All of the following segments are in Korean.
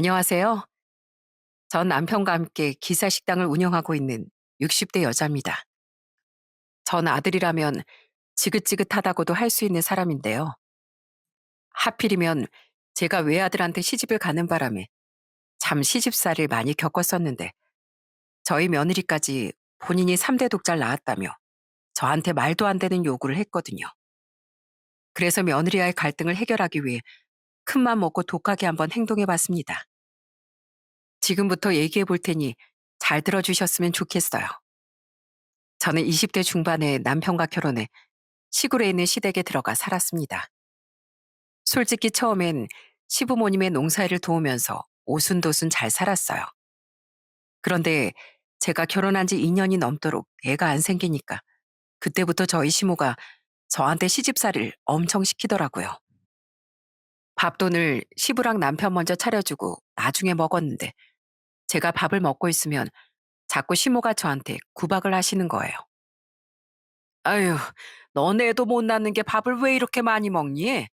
안녕하세요. 전 남편과 함께 기사 식당을 운영하고 있는 60대 여자입니다. 전 아들이라면 지긋지긋하다고도 할 수 있는 사람인데요. 하필이면 제가 외아들한테 시집을 가는 바람에 참 시집살이를 많이 겪었었는데 저희 며느리까지 본인이 3대 독자를 낳았다며 저한테 말도 안 되는 요구를 했거든요. 그래서 며느리와의 갈등을 해결하기 위해 큰맘 먹고 독하게 한번 행동해 봤습니다. 지금부터 얘기해 볼 테니 잘 들어주셨으면 좋겠어요. 저는 20대 중반에 남편과 결혼해 시골에 있는 시댁에 들어가 살았습니다. 솔직히 처음엔 시부모님의 농사일을 도우면서 오순도순 잘 살았어요. 그런데 제가 결혼한 지 2년이 넘도록 애가 안 생기니까 그때부터 저희 시모가 저한테 시집살이를 엄청 시키더라고요. 밥돈을 시부랑 남편 먼저 차려주고 나중에 먹었는데 제가 밥을 먹고 있으면 자꾸 시모가 저한테 구박을 하시는 거예요. 아유, 너네 애도 못 낳는 게 밥을 왜 이렇게 많이 먹니?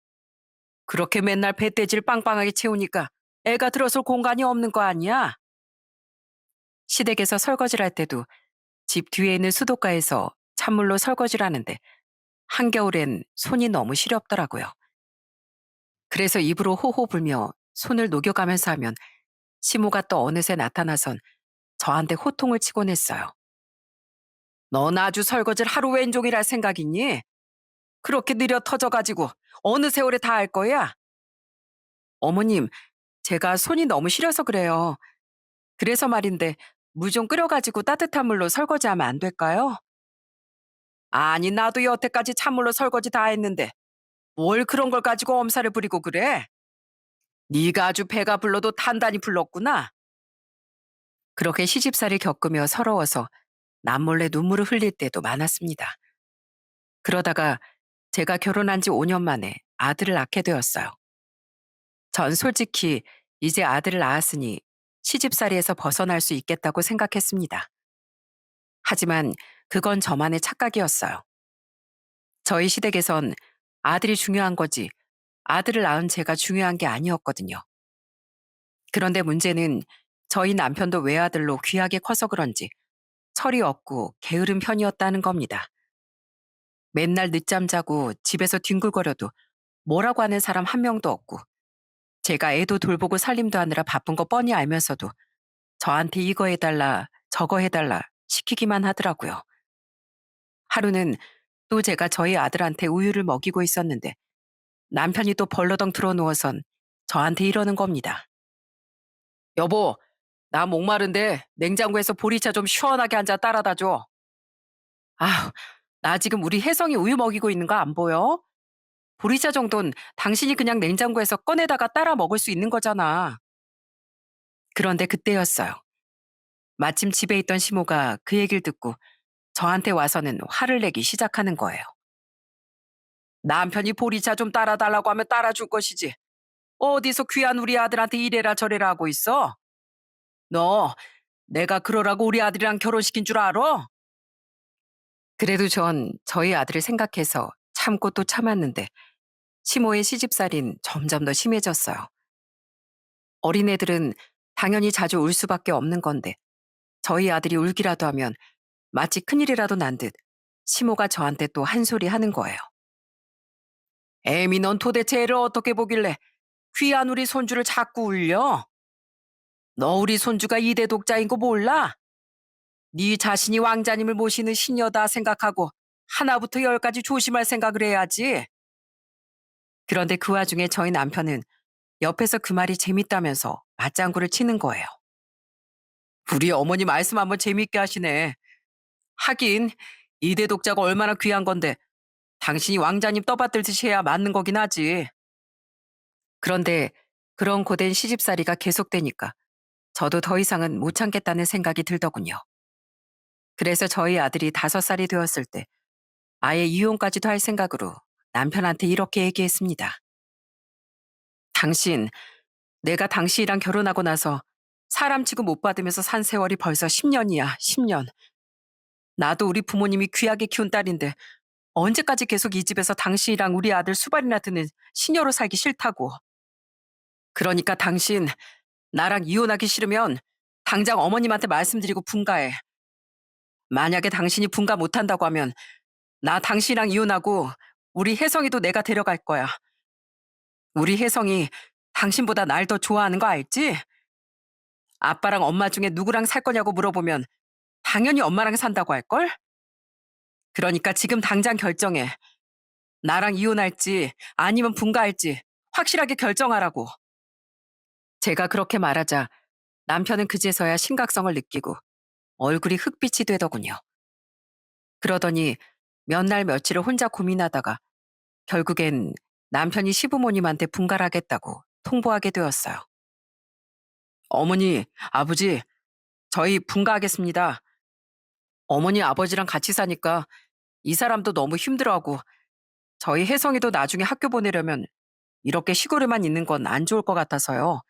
그렇게 맨날 배떼지를 빵빵하게 채우니까 애가 들어설 공간이 없는 거 아니야? 시댁에서 설거지를 할 때도 집 뒤에 있는 수도가에서 찬물로 설거지를 하는데 한겨울엔 손이 너무 시렵더라고요. 그래서 입으로 호호 불며 손을 녹여가면서 하면 시모가 또 어느새 나타나선 저한테 호통을 치곤 했어요. 넌 아주 설거지를 하루 왼종일 할 생각이니? 그렇게 느려 터져가지고 어느 세월에 다 할 거야? 어머님, 제가 손이 너무 시려서 그래요. 그래서 말인데 물 좀 끓여가지고 따뜻한 물로 설거지하면 안 될까요? 아니 나도 여태까지 찬물로 설거지 다 했는데 뭘 그런 걸 가지고 엄살을 부리고 그래? 네가 아주 배가 불러도 단단히 불렀구나. 그렇게 시집살이 겪으며 서러워서 남몰래 눈물을 흘릴 때도 많았습니다. 그러다가 제가 결혼한 지 5년 만에 아들을 낳게 되었어요. 전 솔직히 이제 아들을 낳았으니 시집살이에서 벗어날 수 있겠다고 생각했습니다. 하지만 그건 저만의 착각이었어요. 저희 시댁에선 아들이 중요한 거지 아들을 낳은 제가 중요한 게 아니었거든요. 그런데 문제는 저희 남편도 외아들로 귀하게 커서 그런지 철이 없고 게으른 편이었다는 겁니다. 맨날 늦잠 자고 집에서 뒹굴거려도 뭐라고 하는 사람 한 명도 없고 제가 애도 돌보고 살림도 하느라 바쁜 거 뻔히 알면서도 저한테 이거 해달라 저거 해달라 시키기만 하더라고요. 하루는 또 제가 저희 아들한테 우유를 먹이고 있었는데 남편이 또 벌러덩 들어누워선 저한테 이러는 겁니다. 여보, 나 목마른데 냉장고에서 보리차 좀 시원하게 한 잔 따라다 줘. 아휴, 나 지금 우리 혜성이 우유 먹이고 있는 거 안 보여? 보리차 정도는 당신이 그냥 냉장고에서 꺼내다가 따라 먹을 수 있는 거잖아. 그런데 그때였어요. 마침 집에 있던 시모가 그 얘기를 듣고 저한테 와서는 화를 내기 시작하는 거예요. 남편이 보리차 좀 따라달라고 하면 따라줄 것이지. 어디서 귀한 우리 아들한테 이래라 저래라 하고 있어? 너 내가 그러라고 우리 아들이랑 결혼시킨 줄 알아? 그래도 전 저희 아들을 생각해서 참고 또 참았는데 시모의 시집살인 점점 더 심해졌어요. 어린애들은 당연히 자주 울 수밖에 없는 건데 저희 아들이 울기라도 하면 마치 큰일이라도 난 듯 시모가 저한테 또 한 소리 하는 거예요. 애미 넌 도대체 애를 어떻게 보길래 귀한 우리 손주를 자꾸 울려? 너 우리 손주가 이대 독자인 거 몰라? 네 자신이 왕자님을 모시는 시녀다 생각하고 하나부터 열까지 조심할 생각을 해야지. 그런데 그 와중에 저희 남편은 옆에서 그 말이 재밌다면서 맞장구를 치는 거예요. 우리 어머니 말씀 한번 재밌게 하시네. 하긴 이대 독자가 얼마나 귀한 건데 당신이 왕자님 떠받들듯이 해야 맞는 거긴 하지. 그런데 그런 고된 시집살이가 계속되니까 저도 더 이상은 못 참겠다는 생각이 들더군요. 그래서 저희 아들이 5살이 되었을 때 아예 이혼까지도 할 생각으로 남편한테 이렇게 얘기했습니다. 당신, 내가 당신이랑 결혼하고 나서 사람 취급 못 받으면서 산 세월이 벌써 10년이야, 10년. 나도 우리 부모님이 귀하게 키운 딸인데 언제까지 계속 이 집에서 당신이랑 우리 아들 수발이나 드는 시녀로 살기 싫다고. 그러니까 당신, 나랑 이혼하기 싫으면 당장 어머님한테 말씀드리고 분가해. 만약에 당신이 분가 못한다고 하면 나 당신이랑 이혼하고 우리 혜성이도 내가 데려갈 거야. 우리 혜성이 당신보다 날 더 좋아하는 거 알지? 아빠랑 엄마 중에 누구랑 살 거냐고 물어보면 당연히 엄마랑 산다고 할걸? 그러니까 지금 당장 결정해. 나랑 이혼할지 아니면 분가할지 확실하게 결정하라고. 제가 그렇게 말하자 남편은 그제서야 심각성을 느끼고 얼굴이 흑빛이 되더군요. 그러더니 몇 날 며칠을 혼자 고민하다가 결국엔 남편이 시부모님한테 분가하겠다고 통보하게 되었어요. 어머니, 아버지, 저희 분가하겠습니다. 어머니, 아버지랑 같이 사니까 이 사람도 너무 힘들어하고 저희 혜성이도 나중에 학교 보내려면 이렇게 시골에만 있는 건 안 좋을 것 같아서요.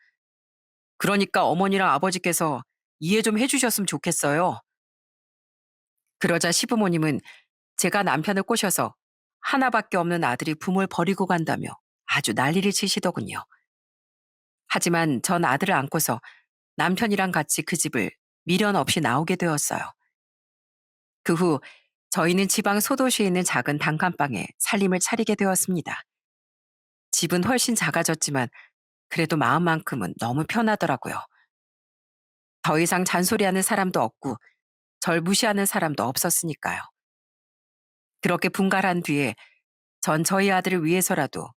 그러니까 어머니랑 아버지께서 이해 좀 해주셨으면 좋겠어요. 그러자 시부모님은 제가 남편을 꼬셔서 하나밖에 없는 아들이 부모를 버리고 간다며 아주 난리를 치시더군요. 하지만 전 아들을 안고서 남편이랑 같이 그 집을 미련 없이 나오게 되었어요. 그 후 저희는 지방 소도시에 있는 작은 단칸방에 살림을 차리게 되었습니다. 집은 훨씬 작아졌지만 그래도 마음만큼은 너무 편하더라고요. 더 이상 잔소리하는 사람도 없고 절 무시하는 사람도 없었으니까요. 그렇게 분갈한 뒤에 전 저희 아들을 위해서라도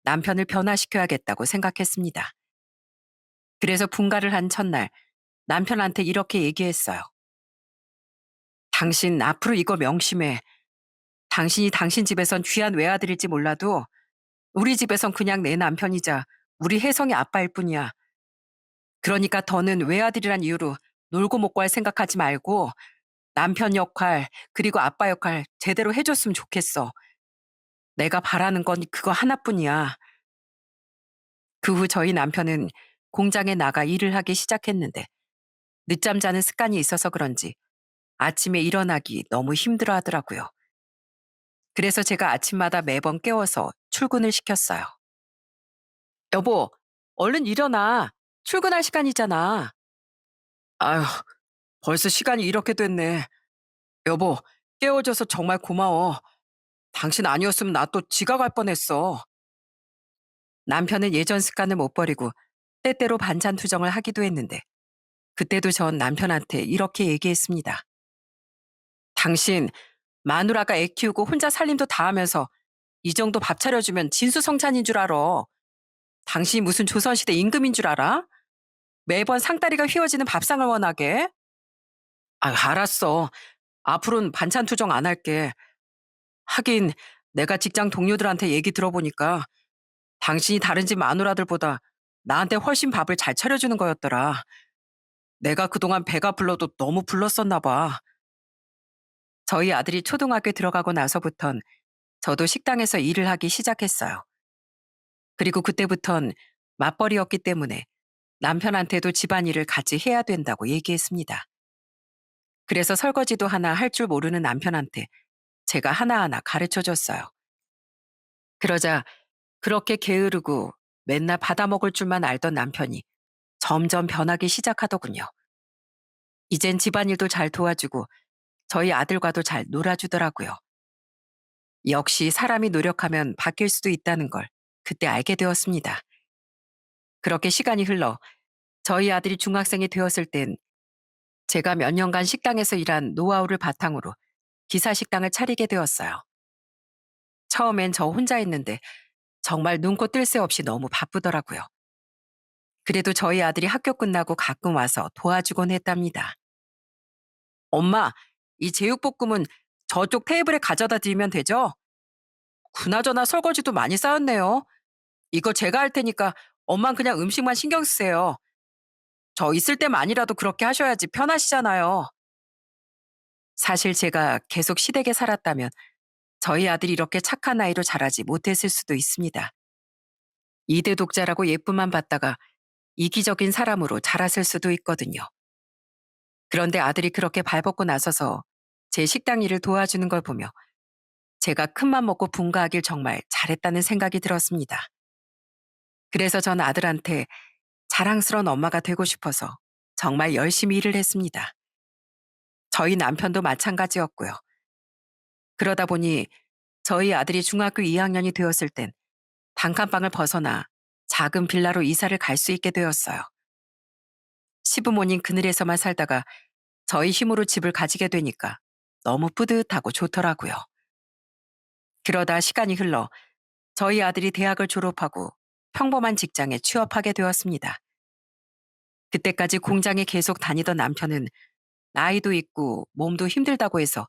남편을 변화시켜야겠다고 생각했습니다. 그래서 분갈을 한 첫날 남편한테 이렇게 얘기했어요. 당신 앞으로 이거 명심해. 당신이 당신 집에선 귀한 외아들일지 몰라도 우리 집에선 그냥 내 남편이자 우리 혜성이 아빠일 뿐이야. 그러니까 더는 외아들이란 이유로 놀고 먹고 할 생각하지 말고 남편 역할 그리고 아빠 역할 제대로 해줬으면 좋겠어. 내가 바라는 건 그거 하나뿐이야. 그 후 저희 남편은 공장에 나가 일을 하기 시작했는데 늦잠 자는 습관이 있어서 그런지 아침에 일어나기 너무 힘들어 하더라고요. 그래서 제가 아침마다 매번 깨워서 출근을 시켰어요. 여보, 얼른 일어나. 출근할 시간이잖아. 아휴, 벌써 시간이 이렇게 됐네. 여보, 깨워줘서 정말 고마워. 당신 아니었으면 나 또 지각할 뻔했어. 남편은 예전 습관을 못 버리고 때때로 반찬 투정을 하기도 했는데 그때도 전 남편한테 이렇게 얘기했습니다. 당신 마누라가 애 키우고 혼자 살림도 다 하면서 이 정도 밥 차려주면 진수성찬인 줄 알아. 당신이 무슨 조선시대 임금인 줄 알아? 매번 상다리가 휘어지는 밥상을 원하게? 아, 알았어. 앞으로는 반찬 투정 안 할게. 하긴 내가 직장 동료들한테 얘기 들어보니까 당신이 다른 집 마누라들보다 나한테 훨씬 밥을 잘 차려주는 거였더라. 내가 그동안 배가 불러도 너무 불렀었나 봐. 저희 아들이 초등학교에 들어가고 나서부턴 저도 식당에서 일을 하기 시작했어요. 그리고 그때부턴 맞벌이였기 때문에 남편한테도 집안일을 같이 해야 된다고 얘기했습니다. 그래서 설거지도 하나 할 줄 모르는 남편한테 제가 하나하나 가르쳐 줬어요. 그러자 그렇게 게으르고 맨날 받아먹을 줄만 알던 남편이 점점 변하기 시작하더군요. 이젠 집안일도 잘 도와주고 저희 아들과도 잘 놀아주더라고요. 역시 사람이 노력하면 바뀔 수도 있다는 걸 그때 알게 되었습니다. 그렇게 시간이 흘러 저희 아들이 중학생이 되었을 땐 제가 몇 년간 식당에서 일한 노하우를 바탕으로 기사 식당을 차리게 되었어요. 처음엔 저 혼자 했는데 정말 눈코 뜰 새 없이 너무 바쁘더라고요. 그래도 저희 아들이 학교 끝나고 가끔 와서 도와주곤 했답니다. 엄마, 이 제육볶음은 저쪽 테이블에 가져다 드리면 되죠? 그나저나 설거지도 많이 쌓였네요. 이거 제가 할 테니까 엄만 그냥 음식만 신경 쓰세요. 저 있을 때만이라도 그렇게 하셔야지 편하시잖아요. 사실 제가 계속 시댁에 살았다면 저희 아들이 이렇게 착한 아이로 자라지 못했을 수도 있습니다. 이대 독자라고 예쁨만 받다가 이기적인 사람으로 자랐을 수도 있거든요. 그런데 아들이 그렇게 발벗고 나서서 제 식당 일을 도와주는 걸 보며 제가 큰맘 먹고 분가하길 정말 잘했다는 생각이 들었습니다. 그래서 전 아들한테 자랑스러운 엄마가 되고 싶어서 정말 열심히 일을 했습니다. 저희 남편도 마찬가지였고요. 그러다 보니 저희 아들이 중학교 2학년이 되었을 땐 단칸방을 벗어나 작은 빌라로 이사를 갈 수 있게 되었어요. 시부모님 그늘에서만 살다가 저희 힘으로 집을 가지게 되니까 너무 뿌듯하고 좋더라고요. 그러다 시간이 흘러 저희 아들이 대학을 졸업하고 평범한 직장에 취업하게 되었습니다. 그때까지 공장에 계속 다니던 남편은 나이도 있고 몸도 힘들다고 해서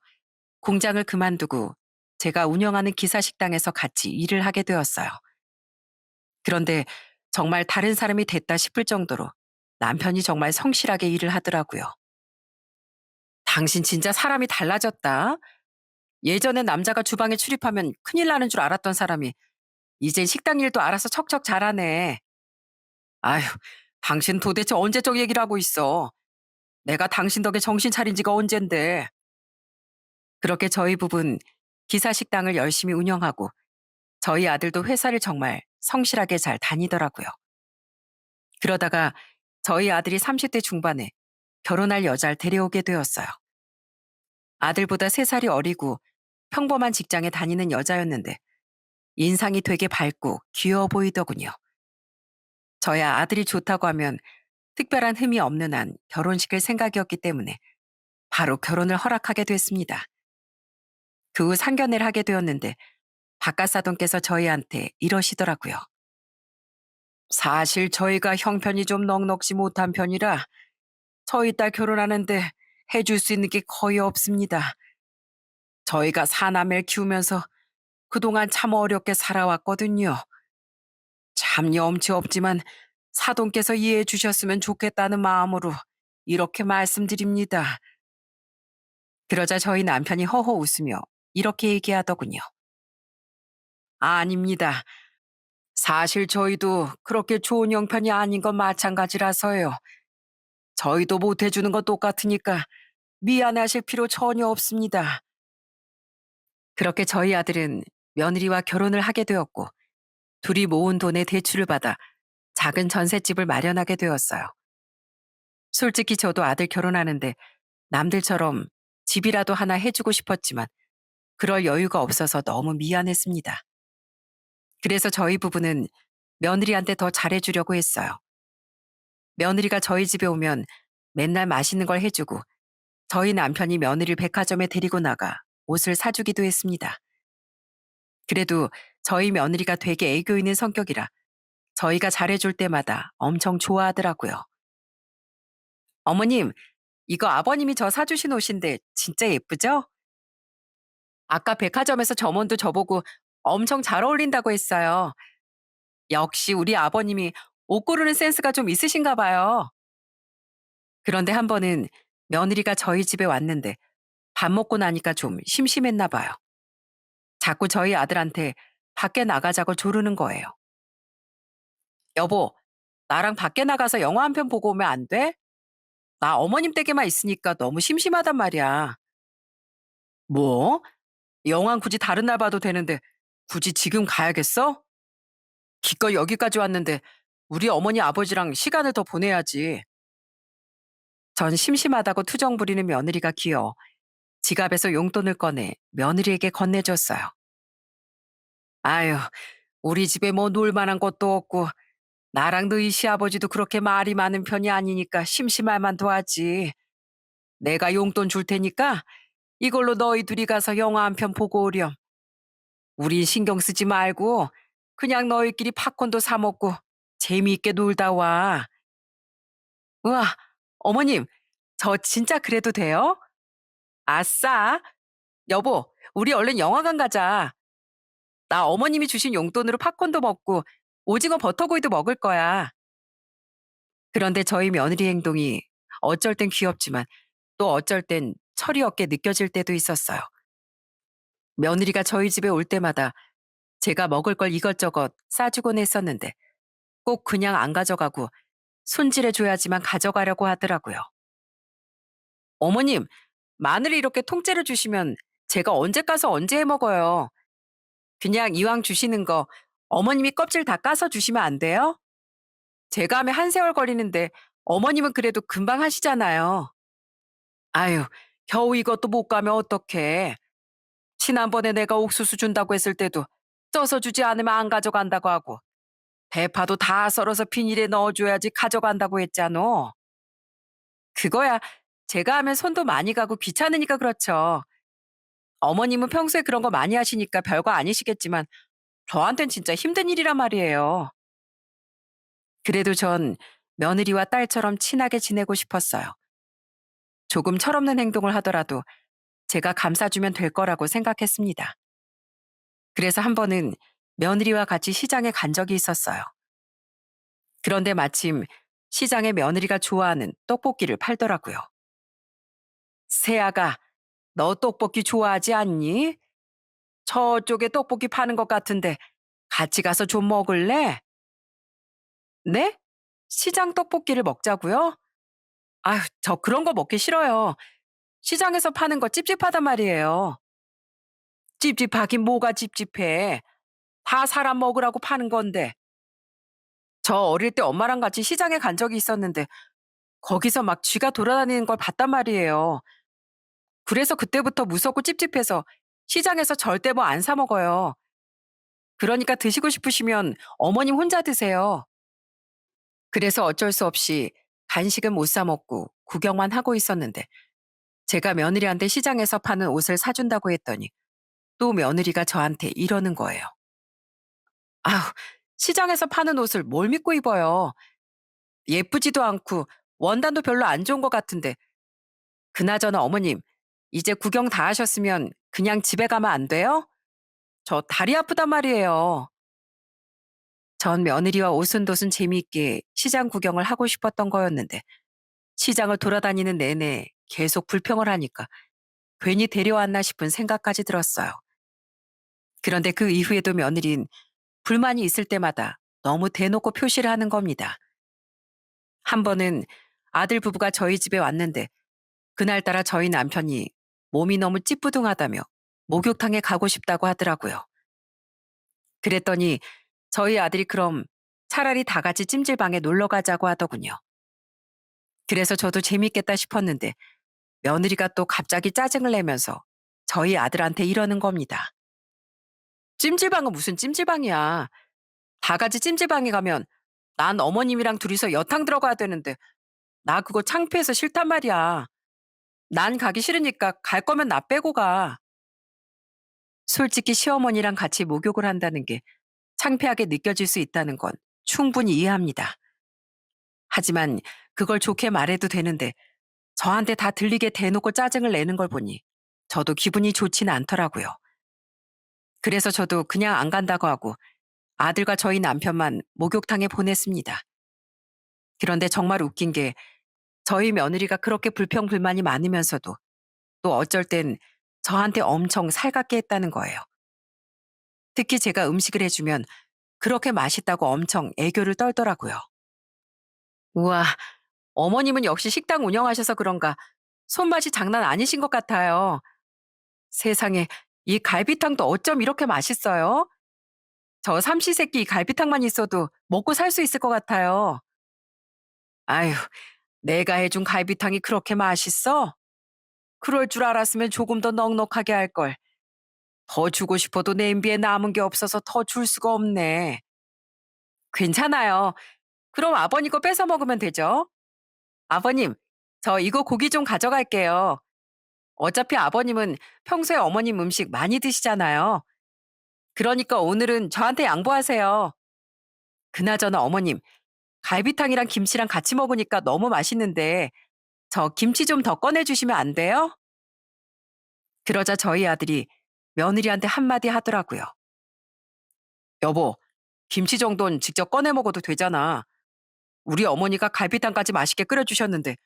공장을 그만두고 제가 운영하는 기사식당에서 같이 일을 하게 되었어요. 그런데 정말 다른 사람이 됐다 싶을 정도로 남편이 정말 성실하게 일을 하더라고요. 당신 진짜 사람이 달라졌다. 예전엔 남자가 주방에 출입하면 큰일 나는 줄 알았던 사람이 이젠 식당 일도 알아서 척척 잘하네. 아휴, 당신 도대체 언제적 얘기를 하고 있어. 내가 당신 덕에 정신 차린 지가 언젠데. 그렇게 저희 부부는 기사식당을 열심히 운영하고 저희 아들도 회사를 정말 성실하게 잘 다니더라고요. 그러다가 저희 아들이 30대 중반에 결혼할 여자를 데려오게 되었어요. 아들보다 3살이 어리고 평범한 직장에 다니는 여자였는데 인상이 되게 밝고 귀여워 보이더군요. 저야 아들이 좋다고 하면 특별한 흠이 없는 한 결혼시킬 생각이었기 때문에 바로 결혼을 허락하게 됐습니다. 그 후 상견례를 하게 되었는데 바깥사돈께서 저희한테 이러시더라고요. 사실 저희가 형편이 좀 넉넉지 못한 편이라 저희 딸 결혼하는데 해줄 수 있는 게 거의 없습니다. 저희가 사남매를 키우면서 그동안 참 어렵게 살아왔거든요. 참 염치 없지만 사돈께서 이해해 주셨으면 좋겠다는 마음으로 이렇게 말씀드립니다. 그러자 저희 남편이 허허 웃으며 이렇게 얘기하더군요. 아닙니다. 사실 저희도 그렇게 좋은 형편이 아닌 건 마찬가지라서요. 저희도 못해주는 건 똑같으니까 미안해하실 필요 전혀 없습니다. 그렇게 저희 아들은 며느리와 결혼을 하게 되었고 둘이 모은 돈에 대출을 받아 작은 전셋집을 마련하게 되었어요. 솔직히 저도 아들 결혼하는데 남들처럼 집이라도 하나 해주고 싶었지만 그럴 여유가 없어서 너무 미안했습니다. 그래서 저희 부부는 며느리한테 더 잘해주려고 했어요. 며느리가 저희 집에 오면 맨날 맛있는 걸 해주고 저희 남편이 며느리를 백화점에 데리고 나가 옷을 사주기도 했습니다. 그래도 저희 며느리가 되게 애교 있는 성격이라 저희가 잘해줄 때마다 엄청 좋아하더라고요. 어머님, 이거 아버님이 저 사주신 옷인데 진짜 예쁘죠? 아까 백화점에서 점원도 저보고 엄청 잘 어울린다고 했어요. 역시 우리 아버님이 옷 고르는 센스가 좀 있으신가 봐요. 그런데 한 번은 며느리가 저희 집에 왔는데 밥 먹고 나니까 좀 심심했나 봐요. 자꾸 저희 아들한테 밖에 나가자고 조르는 거예요. 여보, 나랑 밖에 나가서 영화 한 편 보고 오면 안 돼? 나 어머님 댁에만 있으니까 너무 심심하단 말이야. 뭐? 영화는 굳이 다른 날 봐도 되는데 굳이 지금 가야겠어? 기껏 여기까지 왔는데 우리 어머니 아버지랑 시간을 더 보내야지. 전 심심하다고 투정 부리는 며느리가 귀여워 지갑에서 용돈을 꺼내 며느리에게 건네줬어요. 아유, 우리 집에 뭐 놀 만한 것도 없고 나랑 너희 시아버지도 그렇게 말이 많은 편이 아니니까 심심할 만도 하지. 내가 용돈 줄 테니까 이걸로 너희 둘이 가서 영화 한 편 보고 오렴. 우린 신경 쓰지 말고 그냥 너희끼리 팝콘도 사 먹고 재미있게 놀다 와. 우와, 어머님, 저 진짜 그래도 돼요? 아싸. 여보, 우리 얼른 영화관 가자. 나 어머님이 주신 용돈으로 팝콘도 먹고 오징어 버터구이도 먹을 거야. 그런데 저희 며느리 행동이 어쩔 땐 귀엽지만 또 어쩔 땐 철이 없게 느껴질 때도 있었어요. 며느리가 저희 집에 올 때마다 제가 먹을 걸 이것저것 싸주곤 했었는데 꼭 그냥 안 가져가고 손질해줘야지만 가져가려고 하더라고요. 어머님, 마늘을 이렇게 통째로 주시면 제가 언제 까서 언제 해 먹어요. 그냥 이왕 주시는 거 어머님이 껍질 다 까서 주시면 안 돼요? 제가 하면 한 세월 걸리는데 어머님은 그래도 금방 하시잖아요. 아유, 겨우 이것도 못 가면 어떡해. 지난번에 내가 옥수수 준다고 했을 때도 쪄서 주지 않으면 안 가져간다고 하고 대파도 다 썰어서 비닐에 넣어줘야지 가져간다고 했잖아. 그거야 제가 하면 손도 많이 가고 귀찮으니까 그렇죠. 어머님은 평소에 그런 거 많이 하시니까 별거 아니시겠지만 저한텐 진짜 힘든 일이란 말이에요. 그래도 전 며느리와 딸처럼 친하게 지내고 싶었어요. 조금 철없는 행동을 하더라도 제가 감싸주면 될 거라고 생각했습니다. 그래서 한 번은 며느리와 같이 시장에 간 적이 있었어요. 그런데 마침 시장에 며느리가 좋아하는 떡볶이를 팔더라고요. 세아가, 너 떡볶이 좋아하지 않니? 저쪽에 떡볶이 파는 것 같은데 같이 가서 좀 먹을래? 네? 시장 떡볶이를 먹자고요? 아휴, 저 그런 거 먹기 싫어요. 시장에서 파는 거 찝찝하단 말이에요. 찝찝하긴 뭐가 찝찝해. 다 사람 먹으라고 파는 건데. 저 어릴 때 엄마랑 같이 시장에 간 적이 있었는데 거기서 막 쥐가 돌아다니는 걸 봤단 말이에요. 그래서 그때부터 무섭고 찝찝해서 시장에서 절대 뭐 안 사 먹어요. 그러니까 드시고 싶으시면 어머님 혼자 드세요. 그래서 어쩔 수 없이 간식은 못 사 먹고 구경만 하고 있었는데 제가 며느리한테 시장에서 파는 옷을 사준다고 했더니 또 며느리가 저한테 이러는 거예요. 아우, 시장에서 파는 옷을 뭘 믿고 입어요. 예쁘지도 않고 원단도 별로 안 좋은 것 같은데 그나저나 어머님, 이제 구경 다 하셨으면 그냥 집에 가면 안 돼요? 저 다리 아프단 말이에요. 전 며느리와 오순도순 재미있게 시장 구경을 하고 싶었던 거였는데 시장을 돌아다니는 내내 계속 불평을 하니까 괜히 데려왔나 싶은 생각까지 들었어요. 그런데 그 이후에도 며느린 불만이 있을 때마다 너무 대놓고 표시를 하는 겁니다. 한 번은 아들 부부가 저희 집에 왔는데 그날따라 저희 남편이 몸이 너무 찌뿌둥하다며 목욕탕에 가고 싶다고 하더라고요. 그랬더니 저희 아들이 그럼 차라리 다 같이 찜질방에 놀러 가자고 하더군요. 그래서 저도 재밌겠다 싶었는데 며느리가 또 갑자기 짜증을 내면서 저희 아들한테 이러는 겁니다. 찜질방은 무슨 찜질방이야. 다 같이 찜질방에 가면 난 어머님이랑 둘이서 여탕 들어가야 되는데 나 그거 창피해서 싫단 말이야. 난 가기 싫으니까 갈 거면 나 빼고 가. 솔직히 시어머니랑 같이 목욕을 한다는 게 창피하게 느껴질 수 있다는 건 충분히 이해합니다. 하지만 그걸 좋게 말해도 되는데 저한테 다 들리게 대놓고 짜증을 내는 걸 보니 저도 기분이 좋지는 않더라고요. 그래서 저도 그냥 안 간다고 하고 아들과 저희 남편만 목욕탕에 보냈습니다. 그런데 정말 웃긴 게 저희 며느리가 그렇게 불평불만이 많으면서도 또 어쩔 땐 저한테 엄청 살갑게 했다는 거예요. 특히 제가 음식을 해주면 그렇게 맛있다고 엄청 애교를 떨더라고요. 우와, 어머님은 역시 식당 운영하셔서 그런가 손맛이 장난 아니신 것 같아요. 세상에, 이 갈비탕도 어쩜 이렇게 맛있어요? 저 삼시세끼 이 갈비탕만 있어도 먹고 살 수 있을 것 같아요. 아유, 내가 해준 갈비탕이 그렇게 맛있어? 그럴 줄 알았으면 조금 더 넉넉하게 할 걸. 더 주고 싶어도 냄비에 남은 게 없어서 더 줄 수가 없네. 괜찮아요. 그럼 아버님 거 뺏어 먹으면 되죠? 아버님, 저 이거 고기 좀 가져갈게요. 어차피 아버님은 평소에 어머님 음식 많이 드시잖아요. 그러니까 오늘은 저한테 양보하세요. 그나저나 어머님, 갈비탕이랑 김치랑 같이 먹으니까 너무 맛있는데 저 김치 좀 더 꺼내주시면 안 돼요? 그러자 저희 아들이 며느리한테 한마디 하더라고요. 여보, 김치 정도는 직접 꺼내 먹어도 되잖아. 우리 어머니가 갈비탕까지 맛있게 끓여주셨는데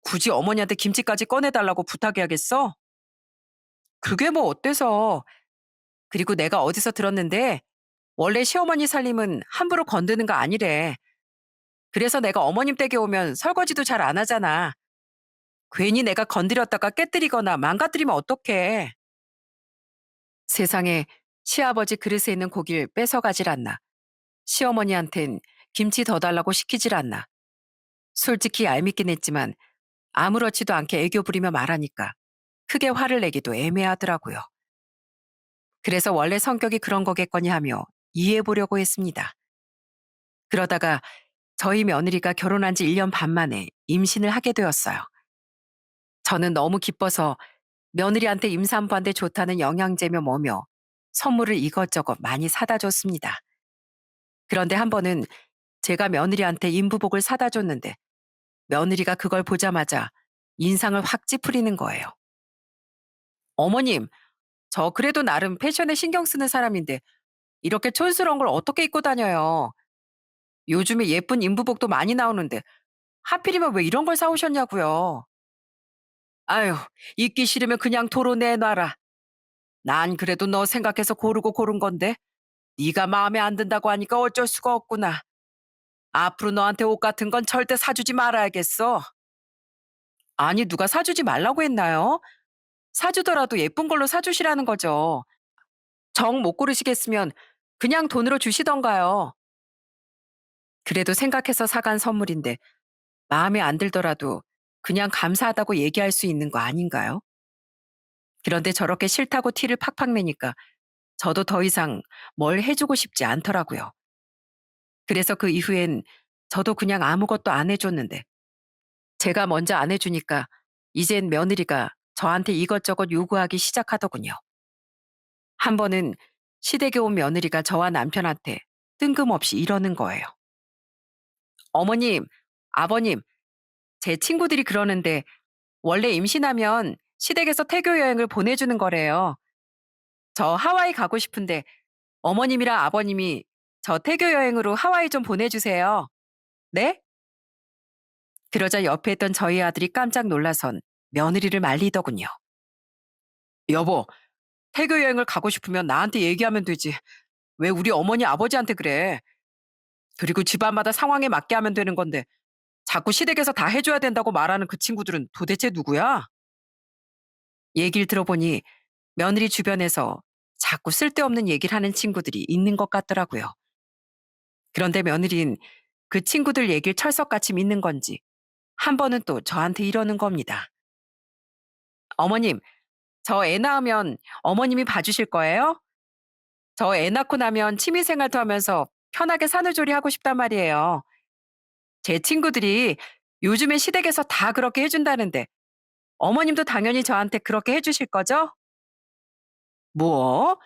굳이 어머니한테 김치까지 꺼내달라고 부탁해야겠어? 그게 뭐 어때서. 그리고 내가 어디서 들었는데 원래 시어머니 살림은 함부로 건드는 거 아니래. 그래서 내가 어머님 댁에 오면 설거지도 잘 안 하잖아. 괜히 내가 건드렸다가 깨뜨리거나 망가뜨리면 어떡해. 세상에 시아버지 그릇에 있는 고기를 뺏어가질 않나. 시어머니한텐 김치 더 달라고 시키질 않나. 솔직히 얄밉긴 했지만 아무렇지도 않게 애교 부리며 말하니까 크게 화를 내기도 애매하더라고요. 그래서 원래 성격이 그런 거겠거니 하며 이해해 보려고 했습니다. 그러다가 저희 며느리가 결혼한 지 1년 반 만에 임신을 하게 되었어요. 저는 너무 기뻐서 며느리한테 임산부한테 좋다는 영양제며 뭐며 선물을 이것저것 많이 사다 줬습니다. 그런데 한 번은 제가 며느리한테 인부복을 사다 줬는데 며느리가 그걸 보자마자 인상을 확 찌푸리는 거예요. 어머님, 저 그래도 나름 패션에 신경 쓰는 사람인데 이렇게 촌스러운 걸 어떻게 입고 다녀요? 요즘에 예쁜 인부복도 많이 나오는데 하필이면 왜 이런 걸 사오셨냐고요? 아유, 입기 싫으면 그냥 도로 내놔라. 난 그래도 너 생각해서 고르고 고른 건데 네가 마음에 안 든다고 하니까 어쩔 수가 없구나. 앞으로 너한테 옷 같은 건 절대 사주지 말아야겠어. 아니, 누가 사주지 말라고 했나요? 사주더라도 예쁜 걸로 사주시라는 거죠. 정 못 고르시겠으면 그냥 돈으로 주시던가요. 그래도 생각해서 사간 선물인데 마음에 안 들더라도 그냥 감사하다고 얘기할 수 있는 거 아닌가요? 그런데 저렇게 싫다고 티를 팍팍 내니까 저도 더 이상 뭘 해주고 싶지 않더라고요. 그래서 그 이후엔 저도 그냥 아무것도 안 해줬는데 제가 먼저 안 해주니까 이젠 며느리가 저한테 이것저것 요구하기 시작하더군요. 한 번은 시댁에 온 며느리가 저와 남편한테 뜬금없이 이러는 거예요. 어머님, 아버님, 제 친구들이 그러는데 원래 임신하면 시댁에서 태교 여행을 보내주는 거래요. 저 하와이 가고 싶은데 어머님이랑 아버님이 저 태교 여행으로 하와이 좀 보내주세요. 네? 그러자 옆에 있던 저희 아들이 깜짝 놀라선 며느리를 말리더군요. 여보, 태교 여행을 가고 싶으면 나한테 얘기하면 되지. 왜 우리 어머니 아버지한테 그래? 그리고 집안마다 상황에 맞게 하면 되는 건데 자꾸 시댁에서 다 해줘야 된다고 말하는 그 친구들은 도대체 누구야? 얘기를 들어보니 며느리 주변에서 자꾸 쓸데없는 얘기를 하는 친구들이 있는 것 같더라고요. 그런데 며느리는 그 친구들 얘기를 철석같이 믿는 건지 한 번은 또 저한테 이러는 겁니다. 어머님, 저 애 낳으면 어머님이 봐주실 거예요? 저 애 낳고 나면 취미생활도 하면서 편하게 산후조리 하고 싶단 말이에요. 제 친구들이 요즘엔 시댁에서 다 그렇게 해준다는데 어머님도 당연히 저한테 그렇게 해주실 거죠? 뭐?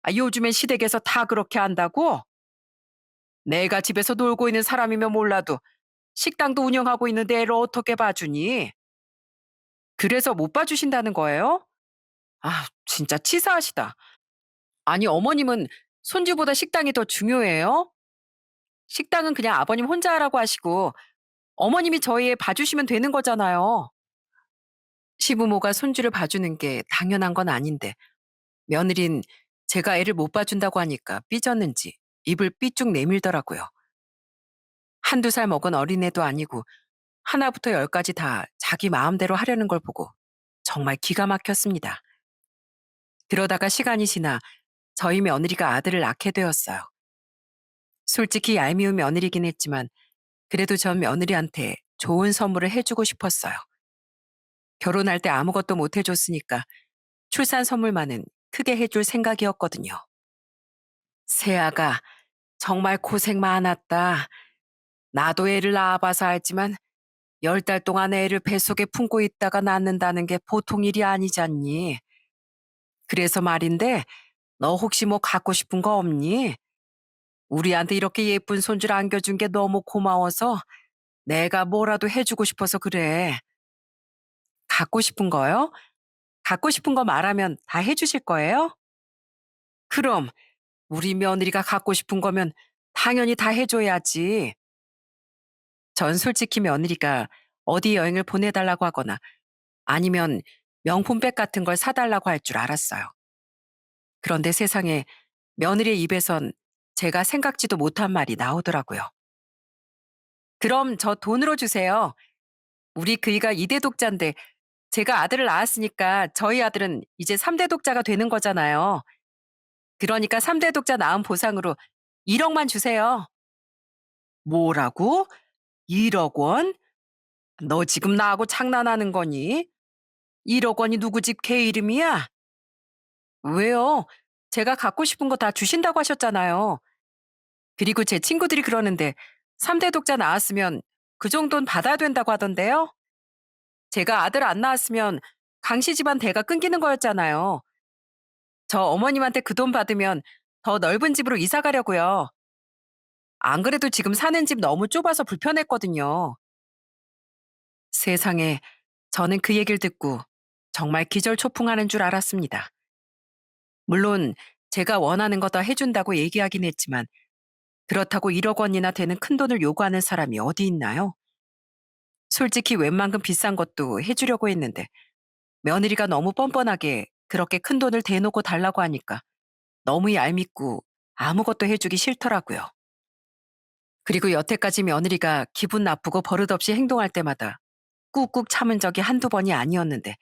아, 요즘엔 시댁에서 다 그렇게 한다고? 내가 집에서 놀고 있는 사람이면 몰라도 식당도 운영하고 있는데 애를 어떻게 봐주니? 그래서 못 봐주신다는 거예요? 아, 진짜 치사하시다. 아니, 어머님은 손주보다 식당이 더 중요해요? 식당은 그냥 아버님 혼자 하라고 하시고 어머님이 저희 애 봐주시면 되는 거잖아요. 시부모가 손주를 봐주는 게 당연한 건 아닌데 며느린 제가 애를 못 봐준다고 하니까 삐졌는지 입을 삐쭉 내밀더라고요. 한두 살 먹은 어린애도 아니고 하나부터 열까지 다 자기 마음대로 하려는 걸 보고 정말 기가 막혔습니다. 그러다가 시간이 지나 저희 며느리가 아들을 낳게 되었어요. 솔직히 얄미운 며느리긴 했지만 그래도 전 며느리한테 좋은 선물을 해주고 싶었어요. 결혼할 때 아무것도 못 해줬으니까 출산 선물만은 크게 해줄 생각이었거든요. 세아가 정말 고생 많았다. 나도 애를 낳아봐서 알지만 10달 동안 애를 뱃속에 품고 있다가 낳는다는 게 보통 일이 아니잖니. 그래서 말인데 너 혹시 뭐 갖고 싶은 거 없니? 우리한테 이렇게 예쁜 손주를 안겨준 게 너무 고마워서 내가 뭐라도 해주고 싶어서 그래. 갖고 싶은 거요? 갖고 싶은 거 말하면 다 해주실 거예요? 그럼 우리 며느리가 갖고 싶은 거면 당연히 다 해줘야지. 전 솔직히 며느리가 어디 여행을 보내달라고 하거나 아니면 명품백 같은 걸 사달라고 할 줄 알았어요. 그런데 세상에 며느리의 입에선 제가 생각지도 못한 말이 나오더라고요. 그럼 저 돈으로 주세요. 우리 그이가 2대 독자인데 제가 아들을 낳았으니까 저희 아들은 이제 3대 독자가 되는 거잖아요. 그러니까 3대 독자 낳은 보상으로 1억만 주세요. 뭐라고? 1억 원? 너 지금 나하고 장난하는 거니? 1억 원이 누구 집 개 이름이야? 왜요? 제가 갖고 싶은 거 다 주신다고 하셨잖아요. 그리고 제 친구들이 그러는데 3대 독자 나왔으면 그 정도는 받아야 된다고 하던데요. 제가 아들 안 낳았으면 강씨 집안 대가 끊기는 거였잖아요. 저 어머님한테 그 돈 받으면 더 넓은 집으로 이사 가려고요. 안 그래도 지금 사는 집 너무 좁아서 불편했거든요. 세상에, 저는 그 얘기를 듣고 정말 기절초풍하는 줄 알았습니다. 물론 제가 원하는 거 다 해준다고 얘기하긴 했지만 그렇다고 1억 원이나 되는 큰돈을 요구하는 사람이 어디 있나요? 솔직히 웬만큼 비싼 것도 해주려고 했는데 며느리가 너무 뻔뻔하게 그렇게 큰돈을 대놓고 달라고 하니까 너무 얄밉고 아무것도 해주기 싫더라고요. 그리고 여태까지 며느리가 기분 나쁘고 버릇없이 행동할 때마다 꾹꾹 참은 적이 한두 번이 아니었는데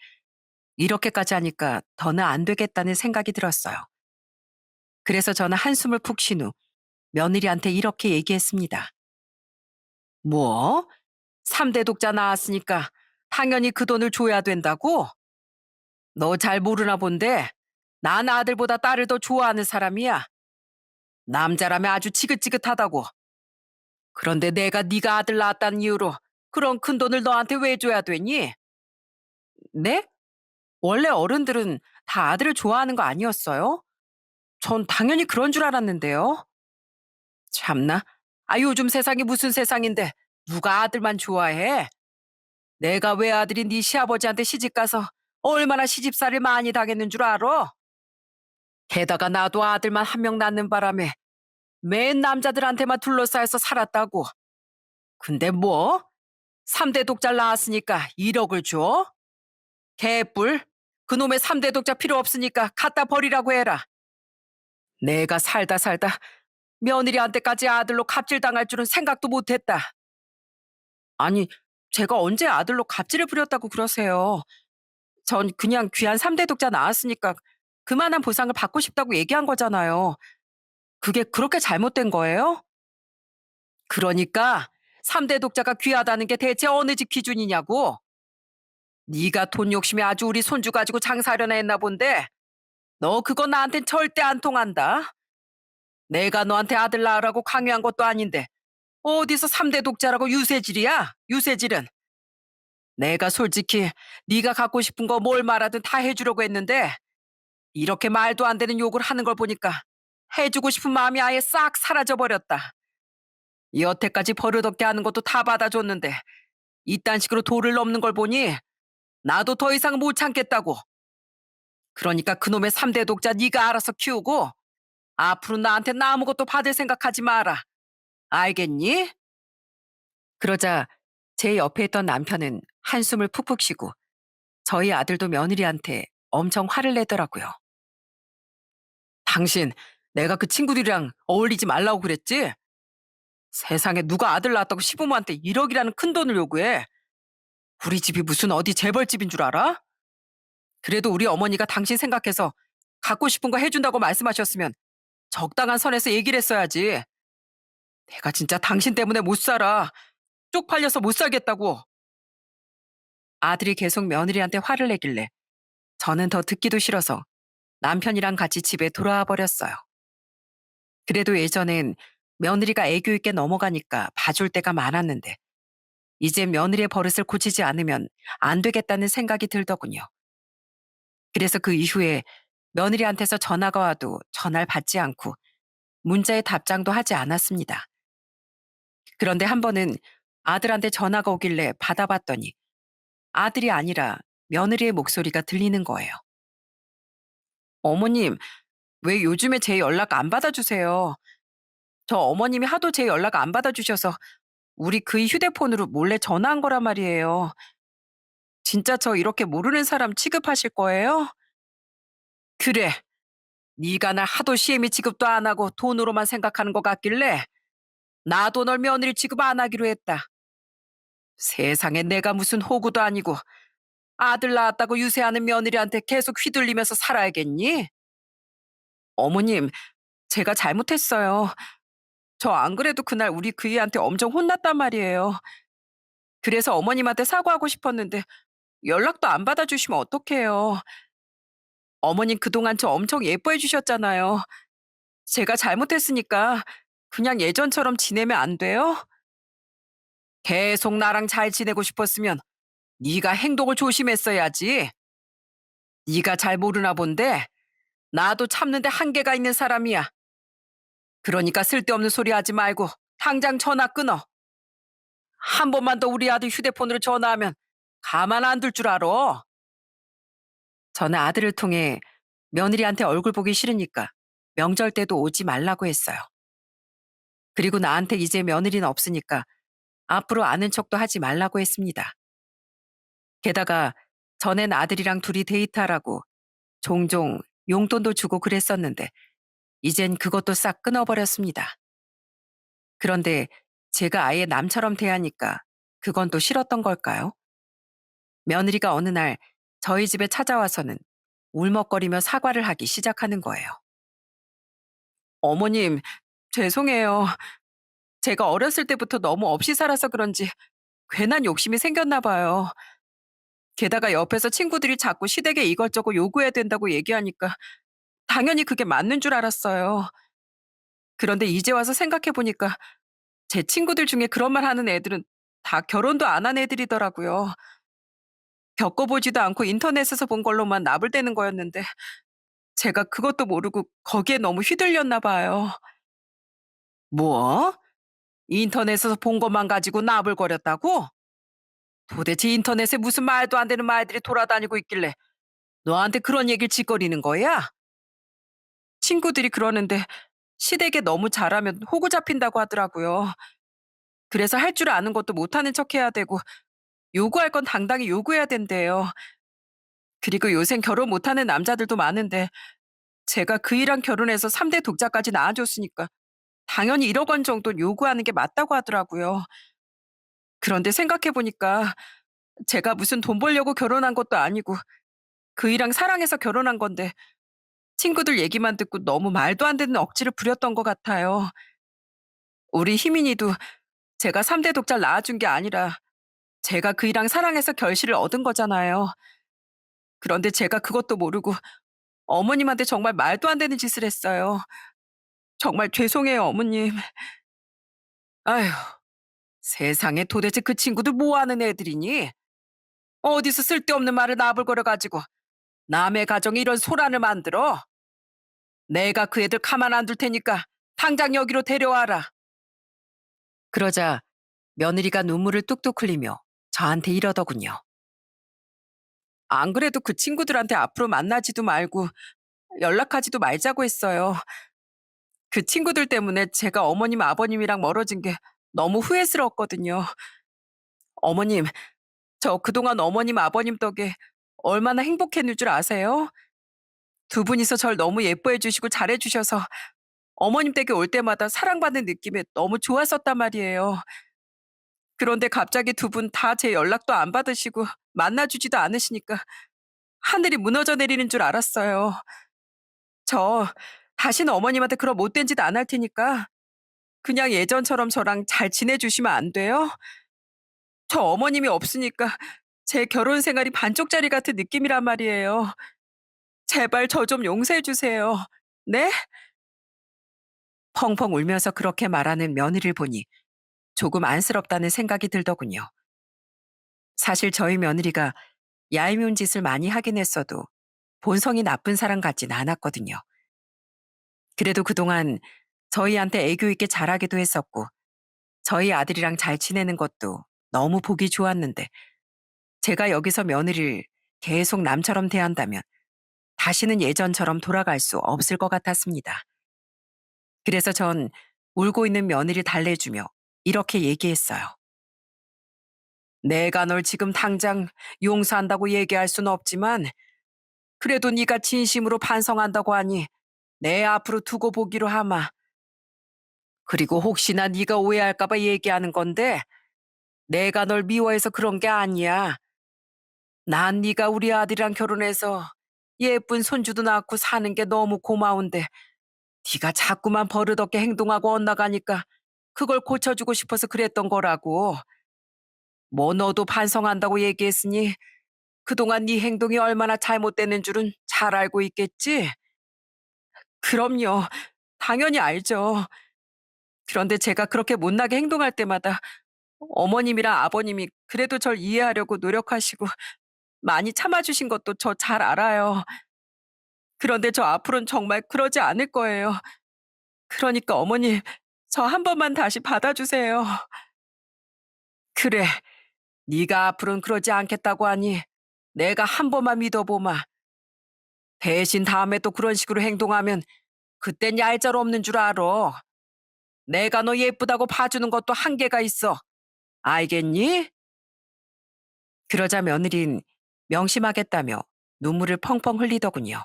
이렇게까지 하니까 더는 안 되겠다는 생각이 들었어요. 그래서 저는 한숨을 푹 쉰 후 며느리한테 이렇게 얘기했습니다. 뭐? 3대 독자 나왔으니까 당연히 그 돈을 줘야 된다고? 너 잘 모르나 본데 난 아들보다 딸을 더 좋아하는 사람이야. 남자라면 아주 지긋지긋하다고. 그런데 내가 네가 아들 낳았다는 이유로 그런 큰 돈을 너한테 왜 줘야 되니? 네? 원래 어른들은 다 아들을 좋아하는 거 아니었어요? 전 당연히 그런 줄 알았는데요. 참나. 아, 요즘 세상이 무슨 세상인데 누가 아들만 좋아해? 내가 외아들이 네 시아버지한테 시집가서 얼마나 시집살이를 많이 당했는 줄 알아? 게다가 나도 아들만 한 명 낳는 바람에 맨 남자들한테만 둘러싸여서 살았다고. 근데 뭐? 3대 독자 낳았으니까 1억을 줘? 개뿔. 그놈의 3대 독자 필요 없으니까 갖다 버리라고 해라. 내가 살다 살다 며느리한테까지 아들로 갑질당할 줄은 생각도 못했다. 아니, 제가 언제 아들로 갑질을 부렸다고 그러세요? 전 그냥 귀한 3대 독자 낳았으니까 그만한 보상을 받고 싶다고 얘기한 거잖아요. 그게 그렇게 잘못된 거예요? 그러니까 3대 독자가 귀하다는 게 대체 어느 집 기준이냐고? 네가 돈 욕심에 아주 우리 손주 가지고 장사하려나 했나 본데 너 그거 나한텐 절대 안 통한다. 내가 너한테 아들 낳으라고 강요한 것도 아닌데 어디서 3대 독자라고 유세질이야? 유세질은. 내가 솔직히 네가 갖고 싶은 거 뭘 말하든 다 해주려고 했는데 이렇게 말도 안 되는 욕을 하는 걸 보니까 해주고 싶은 마음이 아예 싹 사라져버렸다. 여태까지 버릇없게 하는 것도 다 받아줬는데 이딴 식으로 도를 넘는 걸 보니 나도 더 이상 못 참겠다고. 그러니까 그놈의 3대 독자 네가 알아서 키우고 앞으로 나한테는 아무것도 받을 생각하지 마라. 알겠니? 그러자 제 옆에 있던 남편은 한숨을 푹푹 쉬고 저희 아들도 며느리한테 엄청 화를 내더라고요. 당신, 내가 그 친구들이랑 어울리지 말라고 그랬지? 세상에 누가 아들 낳았다고 시부모한테 1억이라는 큰 돈을 요구해. 우리 집이 무슨 어디 재벌집인 줄 알아? 그래도 우리 어머니가 당신 생각해서 갖고 싶은 거 해준다고 말씀하셨으면 적당한 선에서 얘기를 했어야지. 내가 진짜 당신 때문에 못 살아. 쪽팔려서 못 살겠다고. 아들이 계속 며느리한테 화를 내길래 저는 더 듣기도 싫어서 남편이랑 같이 집에 돌아와 버렸어요. 그래도 예전엔 며느리가 애교 있게 넘어가니까 봐줄 때가 많았는데 이제 며느리의 버릇을 고치지 않으면 안 되겠다는 생각이 들더군요. 그래서 그 이후에 며느리한테서 전화가 와도 전화를 받지 않고 문자에 답장도 하지 않았습니다. 그런데 한 번은 아들한테 전화가 오길래 받아봤더니 아들이 아니라 며느리의 목소리가 들리는 거예요. 어머님, 왜 요즘에 제 연락 안 받아주세요? 저 어머님이 하도 제 연락 안 받아주셔서 우리 그 휴대폰으로 몰래 전화한 거란 말이에요. 진짜 저 이렇게 모르는 사람 취급하실 거예요? 그래, 네가 날 하도 시애미 취급도 안 하고 돈으로만 생각하는 것 같길래 나도 널 며느리 취급 안 하기로 했다. 세상에 내가 무슨 호구도 아니고 아들 낳았다고 유세하는 며느리한테 계속 휘둘리면서 살아야겠니? 어머님, 제가 잘못했어요. 저 안 그래도 그날 우리 그이한테 엄청 혼났단 말이에요. 그래서 어머님한테 사과하고 싶었는데 연락도 안 받아주시면 어떡해요. 어머님 그동안 저 엄청 예뻐해 주셨잖아요. 제가 잘못했으니까 그냥 예전처럼 지내면 안 돼요? 계속 나랑 잘 지내고 싶었으면 네가 행동을 조심했어야지. 네가 잘 모르나 본데 나도 참는데 한계가 있는 사람이야. 그러니까 쓸데없는 소리 하지 말고 당장 전화 끊어. 한 번만 더 우리 아들 휴대폰으로 전화하면 가만 안 둘 줄 알아. 저는 아들을 통해 며느리한테 얼굴 보기 싫으니까 명절 때도 오지 말라고 했어요. 그리고 나한테 이제 며느리는 없으니까 앞으로 아는 척도 하지 말라고 했습니다. 게다가 전엔 아들이랑 둘이 데이트하라고 종종 용돈도 주고 그랬었는데 이젠 그것도 싹 끊어버렸습니다. 그런데 제가 아예 남처럼 대하니까 그건 또 싫었던 걸까요? 며느리가 어느 날 저희 집에 찾아와서는 울먹거리며 사과를 하기 시작하는 거예요. 어머님, 죄송해요. 제가 어렸을 때부터 너무 없이 살아서 그런지 괜한 욕심이 생겼나 봐요. 게다가 옆에서 친구들이 자꾸 시댁에 이것저것 요구해야 된다고 얘기하니까 당연히 그게 맞는 줄 알았어요. 그런데 이제 와서 생각해 보니까 제 친구들 중에 그런 말 하는 애들은 다 결혼도 안 한 애들이더라고요. 겪어보지도 않고 인터넷에서 본 걸로만 나불대는 거였는데 제가 그것도 모르고 거기에 너무 휘둘렸나 봐요. 뭐? 인터넷에서 본 것만 가지고 나불거렸다고? 도대체 인터넷에 무슨 말도 안 되는 말들이 돌아다니고 있길래 너한테 그런 얘기를 짓거리는 거야? 친구들이 그러는데 시댁에 너무 잘하면 호구 잡힌다고 하더라고요. 그래서 할 줄 아는 것도 못하는 척 해야 되고 요구할 건 당당히 요구해야 된대요. 그리고 요샌 결혼 못하는 남자들도 많은데 제가 그이랑 결혼해서 3대 독자까지 낳아줬으니까 당연히 1억 원 정도는 요구하는 게 맞다고 하더라고요. 그런데 생각해 보니까 제가 무슨 돈 벌려고 결혼한 것도 아니고 그이랑 사랑해서 결혼한 건데 친구들 얘기만 듣고 너무 말도 안 되는 억지를 부렸던 것 같아요. 우리 희민이도 제가 3대 독자를 낳아준 게 아니라 제가 그이랑 사랑해서 결실을 얻은 거잖아요. 그런데 제가 그것도 모르고 어머님한테 정말 말도 안 되는 짓을 했어요. 정말 죄송해요, 어머님. 아휴, 세상에 도대체 그 친구들 뭐 하는 애들이니? 어디서 쓸데없는 말을 나불거려 가지고 남의 가정에 이런 소란을 만들어? 내가 그 애들 가만 안 둘 테니까 당장 여기로 데려와라. 그러자 며느리가 눈물을 뚝뚝 흘리며 저한테 이러더군요. 안 그래도 그 친구들한테 앞으로 만나지도 말고 연락하지도 말자고 했어요. 그 친구들 때문에 제가 어머님, 아버님이랑 멀어진 게 너무 후회스러웠거든요. 어머님, 저 그동안 어머님, 아버님 덕에 얼마나 행복했는 줄 아세요? 두 분이서 절 너무 예뻐해 주시고 잘해 주셔서 어머님 댁에 올 때마다 사랑받는 느낌에 너무 좋았었단 말이에요. 그런데 갑자기 두 분 다 제 연락도 안 받으시고 만나 주지도 않으시니까 하늘이 무너져 내리는 줄 알았어요. 저 다시는 어머님한테 그런 못된 짓 안 할 테니까 그냥 예전처럼 저랑 잘 지내 주시면 안 돼요? 저 어머님이 없으니까 제 결혼 생활이 반쪽짜리 같은 느낌이란 말이에요. 제발 저 좀 용서해 주세요. 네? 펑펑 울면서 그렇게 말하는 며느리를 보니 조금 안쓰럽다는 생각이 들더군요. 사실 저희 며느리가 얄미운 짓을 많이 하긴 했어도 본성이 나쁜 사람 같진 않았거든요. 그래도 그동안 저희한테 애교 있게 잘하기도 했었고 저희 아들이랑 잘 지내는 것도 너무 보기 좋았는데 제가 여기서 며느리를 계속 남처럼 대한다면 다시는 예전처럼 돌아갈 수 없을 것 같았습니다. 그래서 전 울고 있는 며느리를 달래주며 이렇게 얘기했어요. 내가 널 지금 당장 용서한다고 얘기할 순 없지만 그래도 네가 진심으로 반성한다고 하니 내 앞으로 두고 보기로 하마. 그리고 혹시나 네가 오해할까 봐 얘기하는 건데 내가 널 미워해서 그런 게 아니야. 난 네가 우리 아들이랑 결혼해서 예쁜 손주도 낳고 사는 게 너무 고마운데 네가 자꾸만 버릇없게 행동하고 엇나가니까 그걸 고쳐주고 싶어서 그랬던 거라고. 뭐 너도 반성한다고 얘기했으니 그동안 네 행동이 얼마나 잘못됐는 줄은 잘 알고 있겠지? 그럼요. 당연히 알죠. 그런데 제가 그렇게 못나게 행동할 때마다 어머님이랑 아버님이 그래도 절 이해하려고 노력하시고 많이 참아주신 것도 저 잘 알아요. 그런데 저 앞으로는 정말 그러지 않을 거예요. 그러니까 어머니, 저 한 번만 다시 받아주세요. 그래, 네가 앞으로는 그러지 않겠다고 하니 내가 한 번만 믿어보마. 대신 다음에 또 그런 식으로 행동하면 그땐 얄짤 없는 줄 알아. 내가 너 예쁘다고 봐주는 것도 한계가 있어. 알겠니? 그러자 며느린 명심하겠다며 눈물을 펑펑 흘리더군요.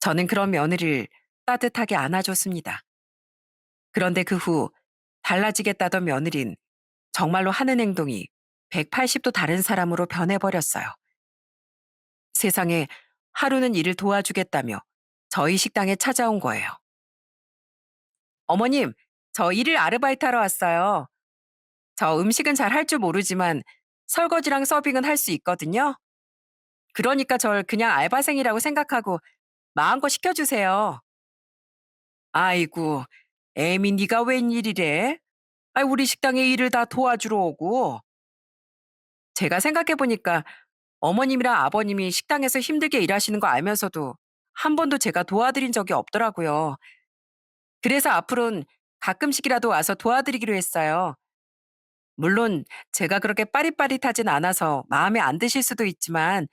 저는 그런 며느리를 따뜻하게 안아줬습니다. 그런데 그 후 달라지겠다던 며느린 정말로 하는 행동이 180도 다른 사람으로 변해버렸어요. 세상에 하루는 일을 도와주겠다며 저희 식당에 찾아온 거예요. 어머님, 저 일일 아르바이트 하러 왔어요. 저 음식은 잘 할 줄 모르지만 설거지랑 서빙은 할 수 있거든요. 그러니까 절 그냥 알바생이라고 생각하고 마음껏 시켜주세요. 아이고, 애미 네가 웬일이래? 아, 우리 식당에 일을 다 도와주러 오고. 제가 생각해보니까 어머님이랑 아버님이 식당에서 힘들게 일하시는 거 알면서도 한 번도 제가 도와드린 적이 없더라고요. 그래서 앞으로는 가끔씩이라도 와서 도와드리기로 했어요. 물론 제가 그렇게 빠릿빠릿하진 않아서 마음에 안 드실 수도 있지만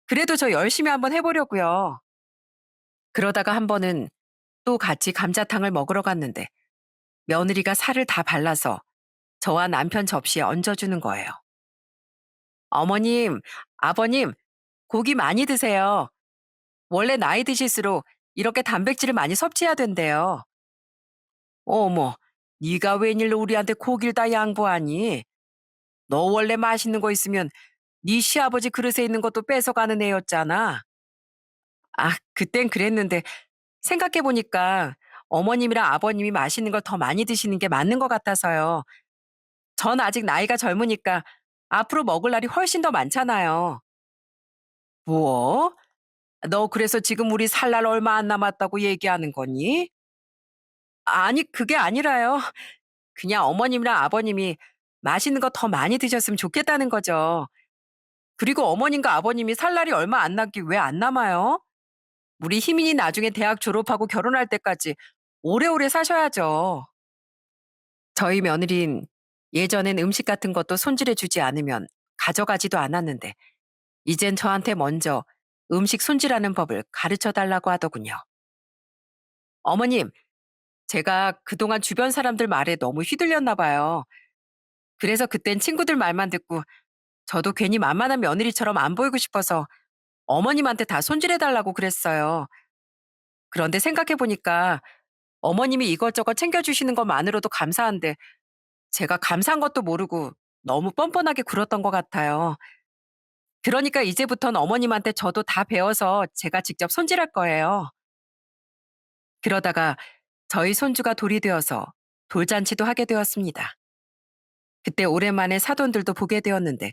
그래도 저 열심히 한번 해보려고요. 그러다가 한 번은 또 같이 감자탕을 먹으러 갔는데 며느리가 살을 다 발라서 저와 남편 접시에 얹어주는 거예요. 어머님, 아버님, 고기 많이 드세요. 원래 나이 드실수록 이렇게 단백질을 많이 섭취해야 된대요. 어머, 네가 웬일로 우리한테 고기를 다 양보하니? 너 원래 맛있는 거 있으면 네 시아버지 그릇에 있는 것도 뺏어가는 애였잖아. 아, 그땐 그랬는데 생각해보니까 어머님이랑 아버님이 맛있는 걸 더 많이 드시는 게 맞는 것 같아서요. 전 아직 나이가 젊으니까 앞으로 먹을 날이 훨씬 더 많잖아요. 뭐? 너 그래서 지금 우리 살 날 얼마 안 남았다고 얘기하는 거니? 아니, 그게 아니라요. 그냥 어머님이랑 아버님이 맛있는 거 더 많이 드셨으면 좋겠다는 거죠. 그리고 어머님과 아버님이 살 날이 얼마 안 남기 왜 안 남아요? 우리 희민이 나중에 대학 졸업하고 결혼할 때까지 오래오래 사셔야죠. 저희 며느린 예전엔 음식 같은 것도 손질해 주지 않으면 가져가지도 않았는데 이젠 저한테 먼저 음식 손질하는 법을 가르쳐 달라고 하더군요. 어머님, 제가 그동안 주변 사람들 말에 너무 휘둘렸나 봐요. 그래서 그땐 친구들 말만 듣고 저도 괜히 만만한 며느리처럼 안 보이고 싶어서 어머님한테 다 손질해 달라고 그랬어요. 그런데 생각해 보니까 어머님이 이것저것 챙겨주시는 것만으로도 감사한데 제가 감사한 것도 모르고 너무 뻔뻔하게 굴었던 것 같아요. 그러니까 이제부턴 어머님한테 저도 다 배워서 제가 직접 손질할 거예요. 그러다가 저희 손주가 돌이 되어서 돌잔치도 하게 되었습니다. 그때 오랜만에 사돈들도 보게 되었는데